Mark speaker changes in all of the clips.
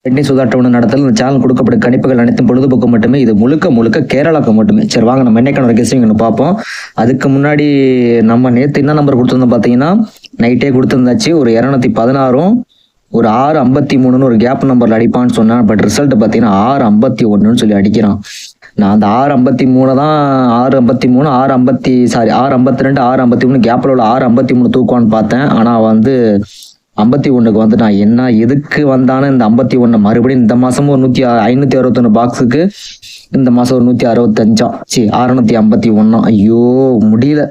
Speaker 1: பெட்னி சுதாட்டவனு நடத்தல் இந்த சேனல் கொடுக்கப்பட்ட கணிப்புகள் அனைத்தும் பொழுதுபோக்கு மட்டுமே. இது முழுக்க முழுக்க கேரளாவுக்கு மட்டுமே. சரி வாங்க நம்ம என்னைக்கான கெஸ்டிங் ஒன்று பார்ப்போம். அதுக்கு முன்னாடி நம்ம நேற்று என்ன நம்பர் கொடுத்துருந்தோம் பார்த்தீங்கன்னா நைட்டே கொடுத்துருந்தாச்சு. ஒரு 216 ஒரு 653 ஒரு கேப் நம்பர்ல அடிப்பான்னு சொன்னேன். பட் ரிசல்ட் பார்த்தீங்கன்னா 651 சொல்லி அடிக்கிறான். நான் அந்த 653 தான் 653 652 653 கேப்ல உள்ள 653 தூக்குவான்னு பார்த்தேன். ஆனா வந்து 51க்கு வந்துட்டான். என்ன எதுக்கு வந்தானு இந்த 51 மறுபடியும் இந்த மாசமும் ஒரு 561 பாக்ஸுக்கு இந்த மாசம் ஒரு 165 651. ஐயோ முடியல.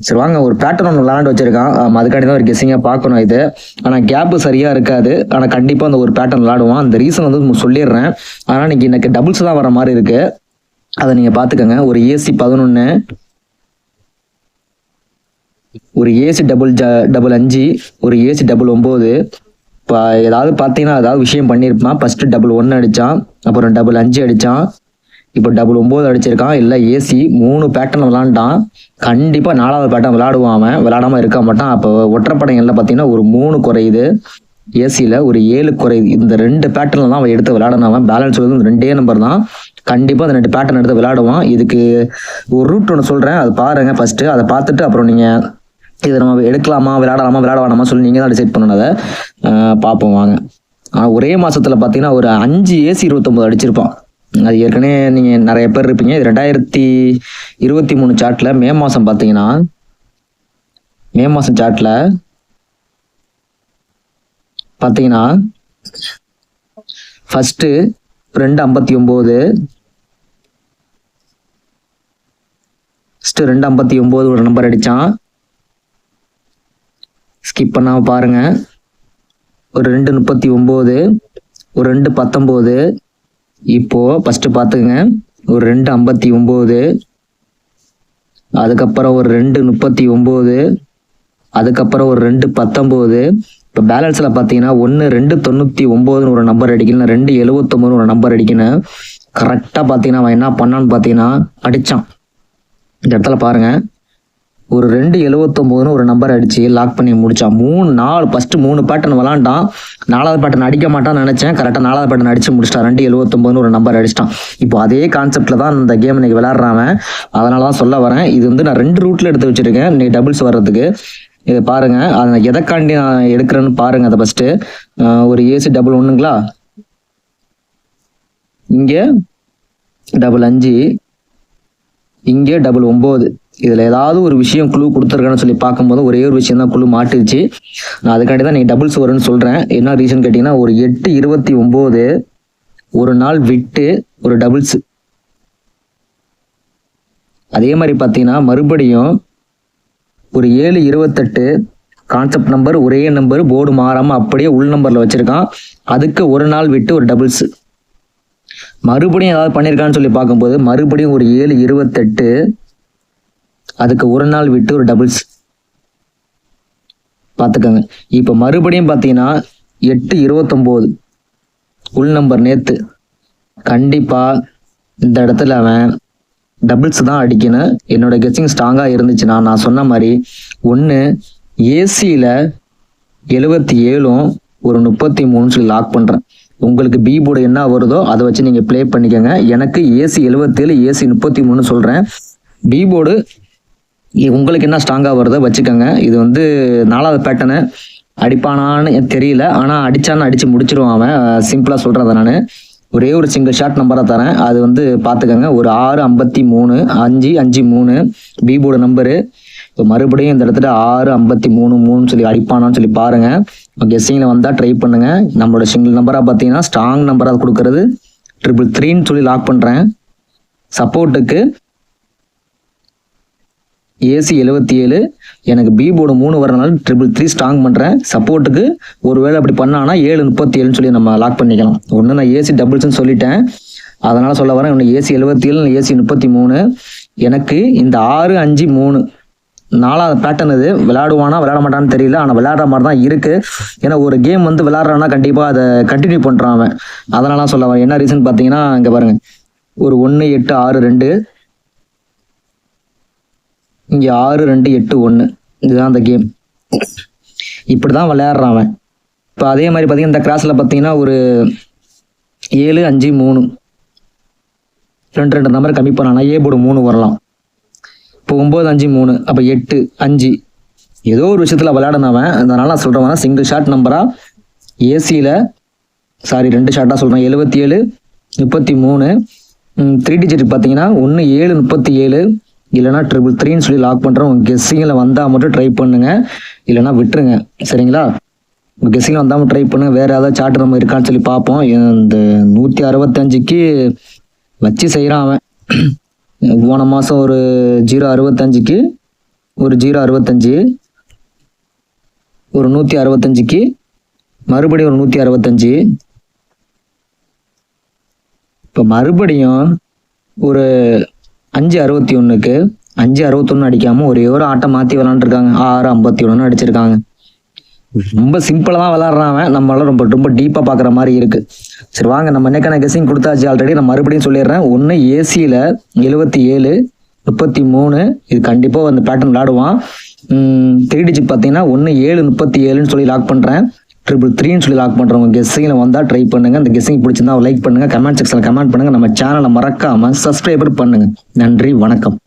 Speaker 1: சரி வாங்க ஒரு பேட்டர்ன் ஒன்று விளாண்டு வச்சிருக்கான். அதுக்காண்டி தான் ஒரு கெஸ்ஸிங்காக பார்க்கணும் இது. ஆனால் கேப்பு சரியா இருக்காது. ஆனால் கண்டிப்பாக அந்த ஒரு பேட்டர்ன் விளாடுவான். அந்த ரீசன் வந்து சொல்லிடுறேன். ஆனால் இன்னைக்கு எனக்கு டபுள்ஸ் தான் வர மாதிரி இருக்கு. அதை நீங்க பாத்துக்கோங்க. ஒரு ஏசி 11 ஒரு ஏசி டபுள் 5 ஒரு ஏசி டபுள் 9. இப்போ ஏதாவது பார்த்தீங்கன்னா ஏதாவது விஷயம் பண்ணியிருப்பான். ஃபர்ஸ்ட் டபுள் 1 அடிச்சான், அப்புறம் டபுள் 5 அடிச்சான், இப்போ டபுள் 9 அடிச்சிருக்கான். இல்லை ஏசி 3 பேட்டர்ன் விளாண்டான். கண்டிப்பா 4வது பேட்டர்ன் விளாடுவான். அவன் விளாடாம இருக்க மாட்டான். அப்போ ஒற்றைப்படைகள்ல பார்த்தீங்கன்னா ஒரு 3 குறையுது, ஏசியில் ஒரு 7 குறையுது. இந்த 2 பேட்டர்ல தான் அவன் எடுத்து விளையாடணும். அவன் பேலன்ஸ் வந்து இந்த 2 நம்பர் தான். கண்டிப்பா அந்த 2 பேட்டர்ன் எடுத்து விளையாடுவான். இதுக்கு ஒரு ரூட் ஒன்று சொல்றேன், அதை பாருங்க ஃபர்ஸ்ட். அதை பார்த்துட்டு அப்புறம் நீங்க இதை நம்ம எடுக்கலாமா விளையாடலாமா விளையாட வேணாமா சொல்லி நீங்க தான் டிசைட் பண்ணணும். அதை பார்ப்போம் வாங்க. ஆனால் ஒரே மாசத்துல பார்த்தீங்கன்னா ஒரு 5 ஏசி 29 அடிச்சிருப்பான். அது ஏற்கனவே நீங்க நிறைய பேர் இருப்பீங்க. இது 2023 சார்ட்ல மே மாசம் பார்த்தீங்கன்னா மே மாசம் சார்ட்ல பார்த்தீங்கன்னா ஃபர்ஸ்ட் 259 259 ஒரு நம்பர் அடிச்சான். ஸ்கிப் பண்ணாம பாருங்க. ஒரு 239 ஒரு 219. இப்போ ஃபர்ஸ்ட் பாத்துங்க. ஒரு 259 அதுக்கப்புறம் ஒரு 239 அதுக்கப்புறம் ஒரு 219. இப்போ பேலன்ஸ்ல பார்த்தீங்கன்னா 299 ஒரு நம்பர் அடிக்கணும், 279 ஒரு நம்பர் அடிக்கணும். கரெக்டாக பார்த்தீங்கன்னா அவன் என்ன பண்ணான்னு பார்த்தீங்கன்னா அடிச்சான். இந்த இடத்துல பாருங்க, ஒரு 279 ஒரு நம்பர் அடிச்சு லாக் பண்ணி முடிச்சான். 3 பேட்டர்ன் விளாண்டான். 4வது பேட்டர்ன் அடிக்க மாட்டான்னு நினைச்சேன். கரெக்டாக 4வது பேட்டர்ன் அடிச்சு முடிச்சிட்டான். 279 ஒரு நம்பர் அடிச்சிட்டான். இப்போ அதே கான்செப்ட்ல தான் இந்த கேம் இன்னைக்கு விளையாடுறான். அதனால தான் சொல்ல வரேன். இது வந்து நான் 2 ரூட்ல எடுத்து வச்சிருக்கேன் இன்னைக்கு டபுள்ஸ் வர்றதுக்கு. இதை பாருங்க, அதை எதைக்காண்டி நான் எடுக்கிறேன்னு பாருங்க. அதை ஃபர்ஸ்ட் ஒரு ஏசி டபுள் 1ங்களா, இங்க டபுள் 5, இங்கே டபுள் 9. இதுல ஏதாவது ஒரு விஷயம் குழு கொடுத்துருக்கான்னு சொல்லி பார்க்கும்போது ஒரே ஒரு விஷயம் தான் குழு மாட்டிருச்சு. நான் அதுக்காண்டி தான் நீ டபுள்ஸ் வரும்னு சொல்றேன். என்ன ரீசன் கேட்டீங்கன்னா ஒரு 8-29 ஒரு நாள் விட்டு ஒரு டபுள்ஸ். அதே மாதிரி பார்த்தீங்கன்னா மறுபடியும் ஒரு 7-28 கான்செப்ட் நம்பர், ஒரே நம்பர், போர்டு மாறாம அப்படியே உள் நம்பர்ல வச்சிருக்கான். அதுக்கு ஒரு நாள் விட்டு ஒரு டபுள்ஸ். மறுபடியும் ஏதாவது பண்ணியிருக்கான்னு சொல்லி பார்க்கும்போது மறுபடியும் ஒரு 7-28 அதுக்கு ஒரு நாள் விட்டு ஒரு டபுள்ஸ். பார்த்துக்கோங்க. இப்போ மறுபடியும் பார்த்தீங்கன்னா 8-29 உள் நம்பர் நேத்து. கண்டிப்பா இந்த இடத்துல அவன் டபுள்ஸ் தான் அடிக்கணும். என்னோட கெஸ்ஸிங் ஸ்ட்ராங்கா இருந்துச்சுன்னா நான் சொன்ன மாதிரி ஒன்று ஏசியில 77 ஒரு 33 சொல்லி லாக் பண்றேன். உங்களுக்கு பி போர்டு என்ன வருதோ அதை வச்சு நீங்க பிளே பண்ணிக்கோங்க. எனக்கு ஏசி 77 ஏசி 33 சொல்றேன். பி போர்டு உங்களுக்கு என்ன ஸ்ட்ராங்கா வருதோ வச்சுக்கோங்க. இது வந்து 4வது பேட்டர்னு அடிப்பானான்னு தெரியல, ஆனா அடிச்சான்னு அடிச்சு முடிச்சிருவான் அவன். சிம்பிளா சொல்றேன் நான். ஒரே ஒரு சிங்கிள் ஷாட் நம்பரா தரேன், அது வந்து பாத்துக்கோங்க. ஒரு 6-53 5-5-3 பி போர்டு நம்பரு. இப்போ மறுபடியும் இந்த இடத்துல 6-53-3 சொல்லி அடிப்பானான்னு சொல்லி பாருங்க. கெஸ்ஸிங்ல வந்தா ட்ரை பண்ணுங்க. நம்மளோட சிங்கிள் நம்பரா பார்த்தீங்கன்னா ஸ்ட்ராங் நம்பரா கொடுக்கறது 333 சொல்லி லாக் பண்றேன். சப்போர்ட்டுக்கு ஏசி 77 எனக்கு பி போர்டு 3 வரனால 333 ஸ்ட்ராங் பண்றேன். சப்போர்ட்டுக்கு ஒருவேளை அப்படி பண்ணானா 7-37 சொல்லி நம்ம லாக் பண்ணிக்கலாம். ஒன்று நான் ஏசி டபுள்ஸ்ன்னு சொல்லிட்டேன், அதனால சொல்ல வரேன். ஒன்று ஏசி 77 ஏசி 33. எனக்கு இந்த 6-5-3 4வது பேட்டர்ன் இது. விளையாடுவானா விளையாட மாட்டான்னு தெரியல, ஆனால் விளையாடுற மாதிரி தான் இருக்கு. ஏன்னா ஒரு கேம் வந்து விளையாடுறான்னா கண்டிப்பா அதை கண்டினியூ பண்றான் அவன். அதனால சொல்ல வரேன். என்ன ரீசன் பார்த்தீங்கன்னா இங்க பாருங்க, ஒரு 1-8-6-2 இங்க 6-2-8-1 இதுதான் அந்த கேம். இப்படிதான் விளையாடுறான் அவன். இப்போ அதே மாதிரி பார்த்தீங்கன்னா இந்த கிராஸ்ல பார்த்தீங்கன்னா ஒரு 7 5 3 2 நம்பர் கம்மி பண்ணானா ஏ போர்டு 3 வரலாம். இப்போ 9 5 3 அப்போ 8 5 ஏதோ ஒரு விஷயத்தில் விளையாடினவன். அதனால நான் சொல்கிறவன் சிங்கிள் ஷார்ட் நம்பராக ஏசியில் 2 ஷார்ட்டாக சொல்கிறேன். 77 33 3 டிஜிட் பார்த்தீங்கன்னா 1 7 37 இல்லைனா 333 சொல்லி லாக் பண்ணுறேன். உங்கள் கெஸ்ஸிங்கில் வந்தால் மட்டும் ட்ரை பண்ணுங்க, இல்லைனா விட்டுருங்க. சரிங்களா? உங்கள் கெஸ்ஸிங்கில் வந்தாமல் ட்ரை பண்ணுங்க. வேறு ஏதாவது சார்ட் நம்ம இருக்கான்னு சொல்லி பார்ப்போம். இந்த 165க்கு வச்சு செய்கிறான் அவன். போன மாதம் ஒரு 065க்கு ஒரு 065, ஒரு 165க்கு மறுபடியும் ஒரு 165. இப்போ மறுபடியும் ஒரு 561க்கு 561 அடிக்காமல் ஒரே ஒரு ஆட்டம் மாற்றி விளாண்டுருக்காங்க. 651 அடிச்சிருக்காங்க. ரொம்ப சிம்பிளாக தான் விளாட்றாங்க. நம்மளால ரொம்ப ரொம்ப டீப்பாக பார்க்குற மாதிரி இருக்குது. சரி வாங்க, நம்ம என்னக்கான கெஸ்ஸிங் கொடுத்தாச்சு ஆல்ரெடி. நான் மறுபடியும் சொல்லிடுறேன். 1 ஏசியில் 77 33 இது கண்டிப்பாக அந்த பேட்டர்ன் விளாடுவான். 3 டிஜிட் பார்த்தீங்கன்னா 1 7 37 சொல்லி லாக் பண்ணுறேன். 333 சொல்லி லாக் பண்ணுறவங்க கெஸ்ஸிங்கில் வந்தால் ட்ரை பண்ணுங்கள். அந்த கெஸ்ஸிங் பிடிச்சிருந்தா லைக் பண்ணுங்கள், கமெண்ட் செக்ஷனில் கமெண்ட் பண்ணுங்கள். நம்ம சேனலை மறக்காமல் சப்ஸ்கிரைபர் பண்ணுங்கள். நன்றி, வணக்கம்.